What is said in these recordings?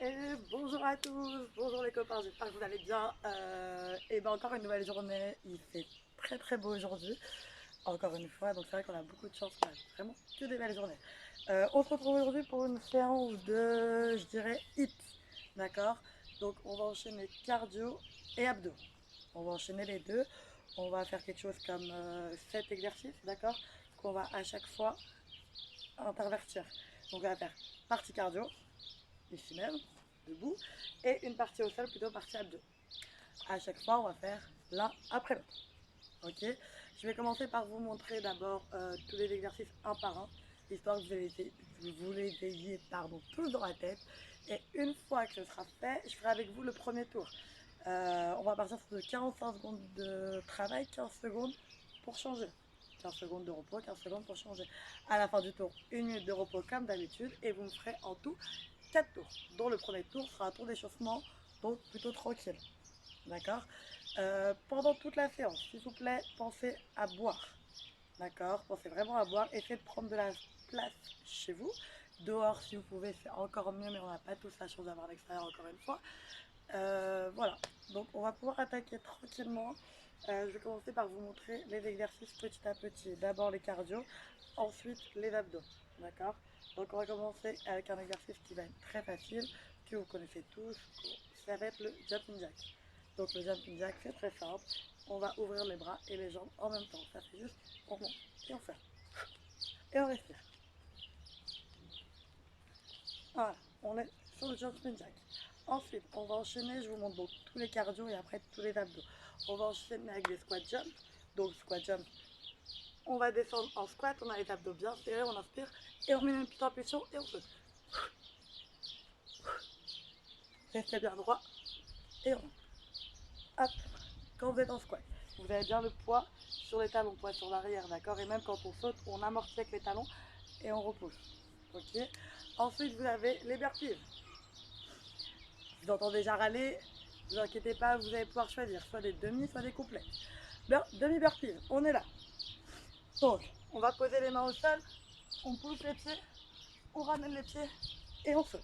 Et bonjour à tous, bonjour les copains, j'espère que vous allez bien. Et ben encore une nouvelle journée, il fait très très beau aujourd'hui, encore une fois, donc c'est vrai qu'on a beaucoup de chance, on a vraiment que des belles journées. On se retrouve aujourd'hui pour une séance de, je dirais, HIIT, d'accord. Donc on va enchaîner cardio et abdos. On va enchaîner les deux, on va faire quelque chose comme 7 exercices, d'accord, qu'on va à chaque fois intervertir. Donc on va faire partie cardio, ici même, debout, et une partie au sol, plutôt partie abdos. À chaque fois, on va faire l'un après l'autre. Ok. Je vais commencer par vous montrer d'abord tous les exercices un par un, histoire que vous les ayez tous dans la tête. Et une fois que ce sera fait, je ferai avec vous le premier tour. On va partir sur 45 secondes de travail, 15 secondes pour changer. 15 secondes de repos, 15 secondes pour changer. À la fin du tour, 1 minute de repos comme d'habitude et vous me ferez en tout 4 tours, dont le premier tour sera un tour d'échauffement, donc plutôt tranquille. D'accord. Pendant toute la séance, s'il vous plaît, pensez à boire. D'accord. Pensez vraiment à boire. Essayez de prendre de la place chez vous. Dehors, si vous pouvez, c'est encore mieux, mais on n'a pas tous la chance d'avoir l'extérieur encore une fois. Voilà. Donc, on va pouvoir attaquer tranquillement. Je vais commencer par vous montrer les exercices petit à petit. D'abord les cardio, ensuite les abdos. D'accord. Donc, on va commencer avec un exercice qui va être très facile, que vous connaissez tous. Ça va être le jumping jack. Donc le jumping jack, c'est très simple. On va ouvrir les bras et les jambes en même temps. Ça fait juste, on monte et on ferme. Et on respire. Voilà, on est sur le jumping jack. Ensuite, on va enchaîner, je vous montre donc tous les cardio et après tous les abdos. On va enchaîner avec des squat jump. Donc squat jump, on va descendre en squat, on a les abdos bien serrés, on inspire et on met une petite impulsion et on saute. Restez bien droit et on monte. Hop, quand vous êtes en squat, vous avez bien le poids sur les talons, poids sur l'arrière, d'accord. Et même quand on saute, on amortit avec les talons et on repousse. Ok. Ensuite, vous avez les burpees. Je vous entends déjà râler, ne vous inquiétez pas, vous allez pouvoir choisir soit des demi, soit des complets. Demi burpees, on est là. Donc, on va poser les mains au sol, on pousse les pieds, on ramène les pieds et on saute.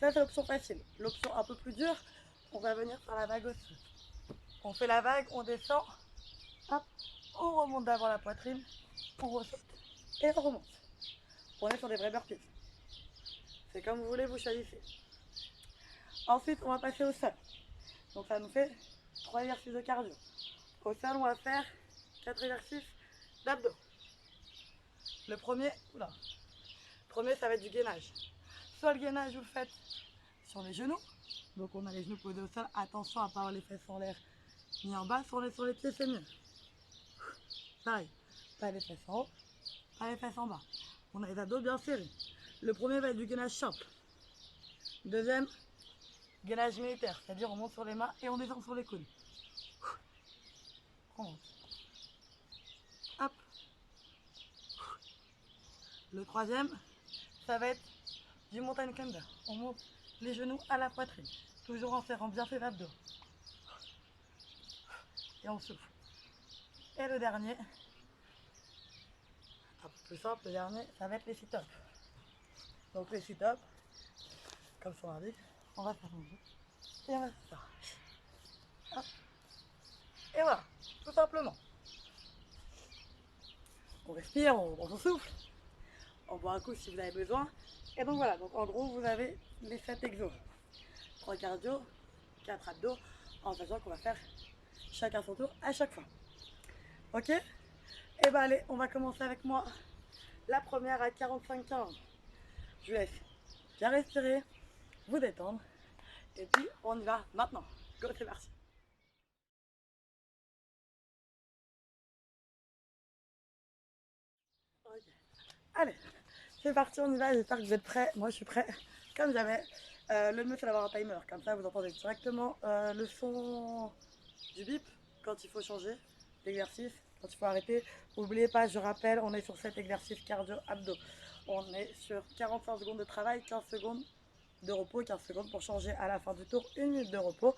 Ça, c'est l'option facile. L'option un peu plus dure, on va venir faire la vague aussi. On fait la vague, on descend, hop, on remonte d'avant la poitrine, on ressaute et on remonte. On est sur des vrais burpees. C'est comme vous voulez, vous choisissez. Ensuite, on va passer au sol. Donc ça nous fait 3 exercices de cardio. Au sol, on va faire 4 exercices d'abdos. Le premier, ça va être du gainage. Soit le gainage, vous le faites sur les genoux. Donc on a les genoux posés au sol. Attention à ne pas avoir les fesses en l'air ni en bas. Si on est sur les pieds, c'est mieux. Pareil, pas les fesses en haut, pas les fesses en bas. On a les abdos bien serrés. Le premier va être du gainage simple. Deuxième, gainage militaire, c'est-à-dire on monte sur les mains et on descend sur les coudes. On monte. Hop. Le troisième, ça va être du mountain climber. On monte les genoux à la poitrine, toujours en serrant bien ses abdos. Et on souffle. Et le dernier, un peu plus simple, le dernier, ça va être les sit-ups. Donc les sit-ups, comme son indique, on va faire bouger. Et on va faire ça. Hop. Et voilà, tout simplement. On respire, on souffle, on boit un coup si vous avez besoin. Et donc voilà, donc en gros vous avez les 7 exos. 3 cardio, 4 abdos, en sachant qu'on va faire chacun son tour à chaque fois. Ok. Et bah allez, on va commencer avec moi. La première à 45-15. Je vous laisse bien respirer, vous détendre. Et puis on y va maintenant. Go, c'est parti. Ok. Allez, c'est parti, on y va. J'espère que vous êtes prêts. Moi je suis prêt, comme jamais. Le mieux c'est d'avoir un timer, comme ça vous entendez directement le son du bip quand il faut changer d'exercice, quand il faut arrêter. N'oubliez pas, je rappelle, on est sur cet exercice cardio-abdos. On est sur 45 secondes de travail, 15 secondes de repos, 15 secondes pour changer à la fin du tour, 1 minute de repos.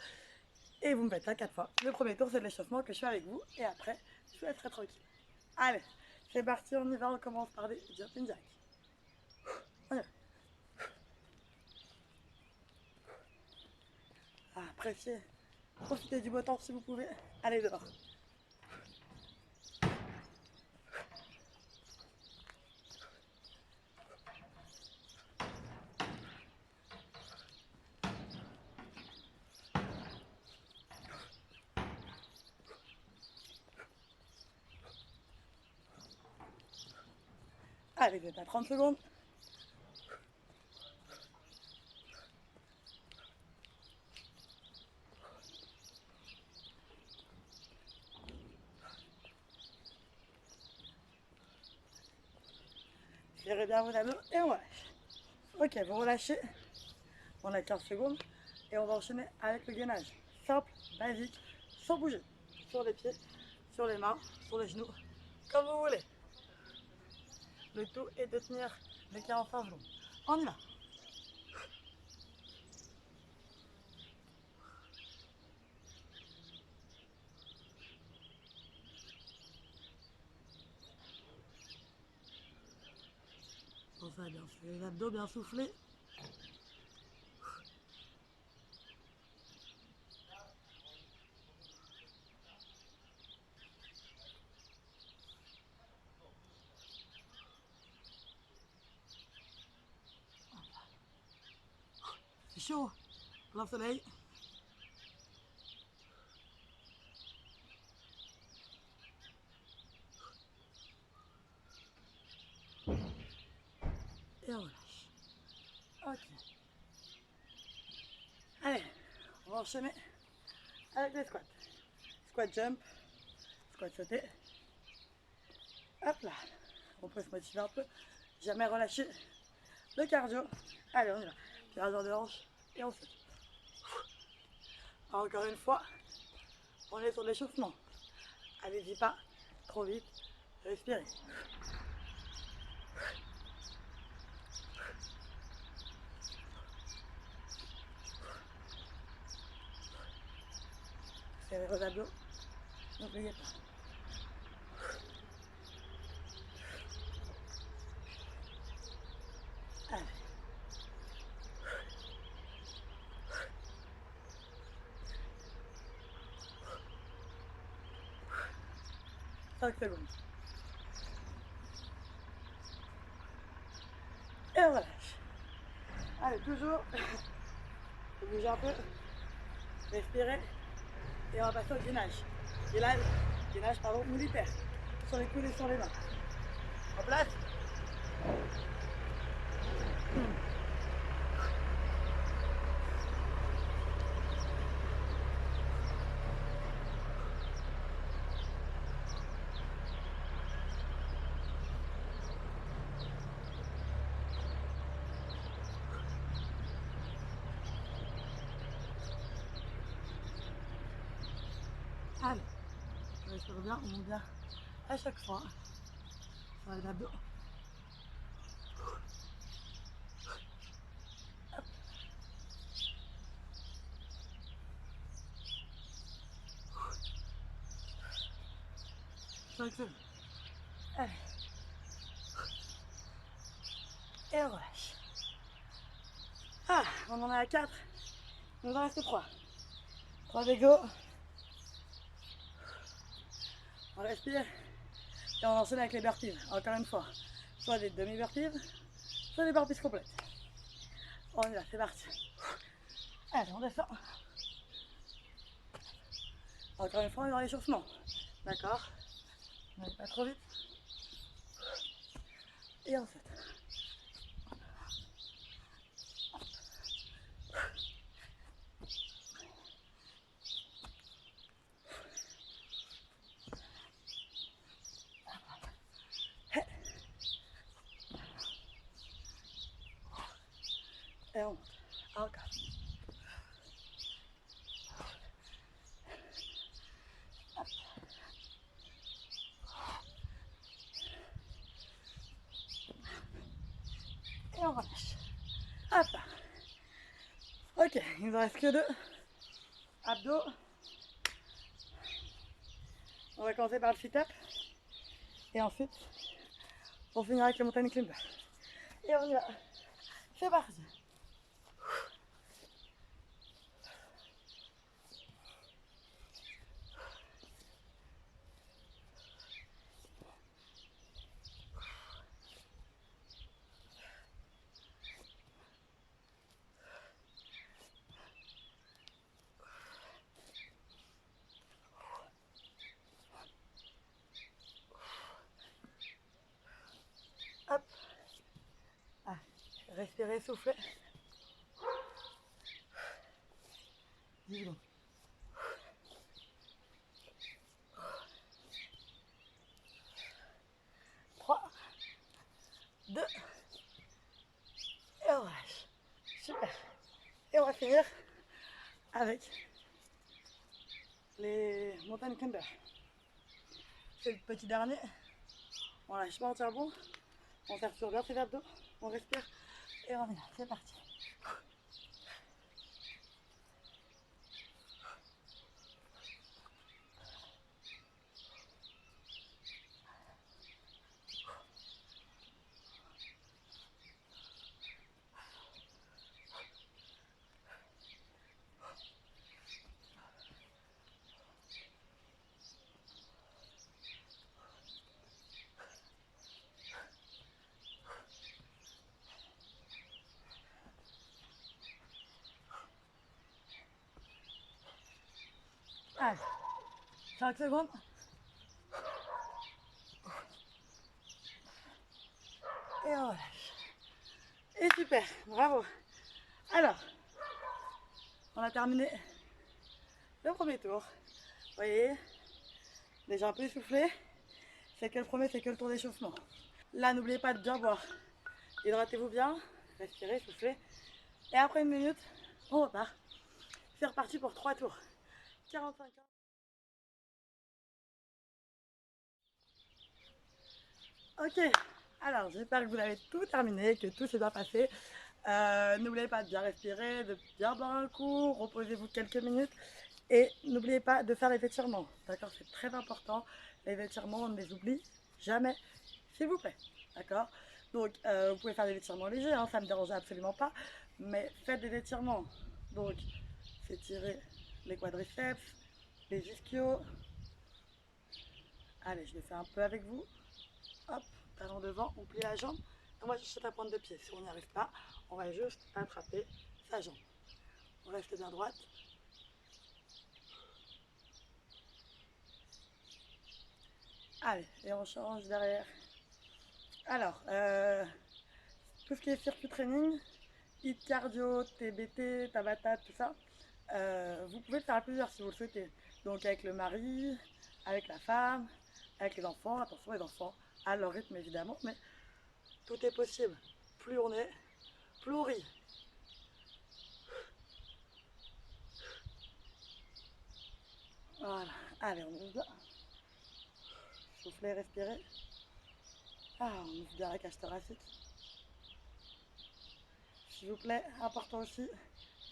Et vous me faites ça 4 fois. Le premier tour, c'est de l'échauffement que je fais avec vous. Et après, je vous laisserai tranquille. Allez, c'est parti, on y va. On commence par des jumping jacks. On y va. Profitez du beau temps si vous pouvez. Allez dehors. Allez, vous êtes à 30 secondes. Serrez bien vos abdos et on relâche. Ok, vous relâchez. On a 15 secondes et on va enchaîner avec le gainage. Simple, basique, sans bouger. Sur les pieds, sur les mains, sur les genoux, comme vous voulez. Le tout est de tenir les 45 secondes. On y va. Pensez à bien souffler les abdos, bien souffler. C'est chaud, plein soleil. Et on relâche. Ok. Allez, on va enchaîner avec les squats. Squat jump, squat sauté. Hop là. On peut se motiver un peu. Jamais relâcher le cardio. Allez, on y va. Cardio de hanche et on saute. Encore une fois, on est sur l'échauffement. Allez-y pas trop vite. Respirez. Serrez vos abdos. N'oubliez pas. Allez. 5 secondes. Et on relâche. Allez, toujours. Bougez un peu. Respirez. Et on va passer au gainage. Gainage pardon, militaire. Sur les coudes et sur les mains. En place. Allez, on respire bien, on monte bien à chaque fois sur les abdos. Hop. 5 secondes. Allez. Et on relâche. Ah, on en est à 4. Il nous en reste 3. 3 de go. On respire et on enchaîne avec les burpees. Encore une fois, soit des demi-burpees, soit des burpees complètes. On y va, c'est parti. Allez, on descend. Encore une fois, on est dans l'échauffement. D'accord? N'allez pas trop vite. Et on saute. Et on monte. Encore. Et on relâche. Hop là. Ok, il nous en reste que 2. Abdos. On va commencer par le sit-up. Et ensuite, on finira avec le mountain climber. Et on y va. C'est parti. Respirez, soufflez. 10 secondes. 3, 2, et on relâche. Super. Et on va finir avec les mountain climbers. C'est le petit dernier. On lâche pas, on tient bon. On serre sur bien ses abdos. On respire et on vient. C'est parti. Allez, 5 secondes. Et on relâche. Et super, bravo. Alors, on a terminé le premier tour. Vous voyez, déjà un peu essoufflé. C'est que le premier, c'est que le tour d'échauffement. Là, n'oubliez pas de bien boire. Hydratez-vous bien, respirez, soufflez. Et après 1 minute, on repart. C'est reparti pour 3 tours. 45 ans. Ok, alors j'espère que vous avez tout terminé, que tout s'est bien passé. N'oubliez pas de bien respirer, de bien boire un coup, reposez-vous quelques minutes et n'oubliez pas de faire les étirements. D'accord, c'est très important. Les étirements, on ne les oublie jamais, s'il vous plaît. D'accord, donc vous pouvez faire des étirements légers, hein, ça ne me dérange absolument pas, mais faites des étirements. Donc, s'étirer les quadriceps, les ischios. Allez, je le fais un peu avec vous. Hop, talon devant, on plie la jambe. Et moi, je saute à pointe de pied. Si on n'y arrive pas, on va juste attraper sa jambe. On reste bien droite. Allez, et on change derrière. Alors, tout ce qui est circuit training, hit cardio, TBT, Tabata, tout ça, vous pouvez le faire à plusieurs si vous le souhaitez. Donc avec le mari, avec la femme, avec les enfants, attention les enfants, à leur rythme évidemment, mais tout est possible. Plus on est, plus on rit. Voilà, allez on ouvre bien. Soufflez, respirez. Ah, on ouvre bien la cage thoracique. S'il vous plaît, important aussi,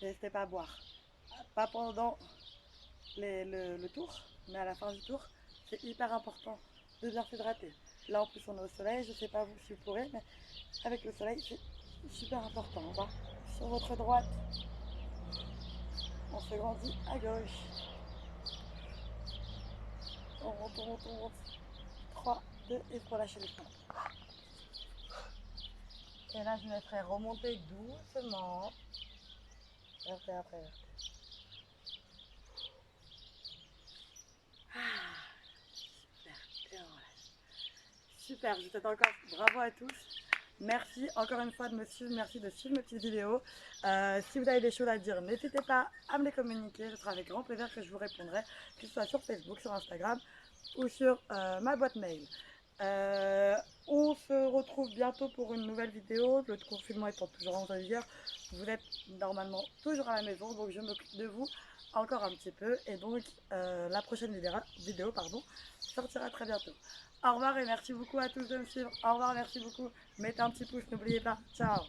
n'hésitez pas à boire. Pas pendant le tour, mais à la fin du tour, c'est hyper important de bien s'hydrater. Là en plus on est au soleil, je ne sais pas vous si vous pourrez, mais avec le soleil c'est super important. On va sur votre droite, on se grandit à gauche. On monte, on monte, on monte. 3, 2 et il faut lâcher les freins. Et là je me ferai remonter doucement. Verté après verté. Super, et on relâche. Super, je vous souhaite encore bravo à tous. Merci encore une fois de me suivre, merci de suivre mes petites vidéos. Si vous avez des choses à dire, n'hésitez pas à me les communiquer, ce sera avec grand plaisir que je vous répondrai, que ce soit sur Facebook, sur Instagram ou sur ma boîte mail. On se retrouve bientôt pour une nouvelle vidéo, le confinement étant toujours en vigueur, vous êtes normalement toujours à la maison, donc je m'occupe de vous encore un petit peu et donc la prochaine vidéo sortira très bientôt. Au revoir et merci beaucoup à tous de me suivre. Au revoir, merci beaucoup. Mettez un petit pouce, n'oubliez pas. Ciao.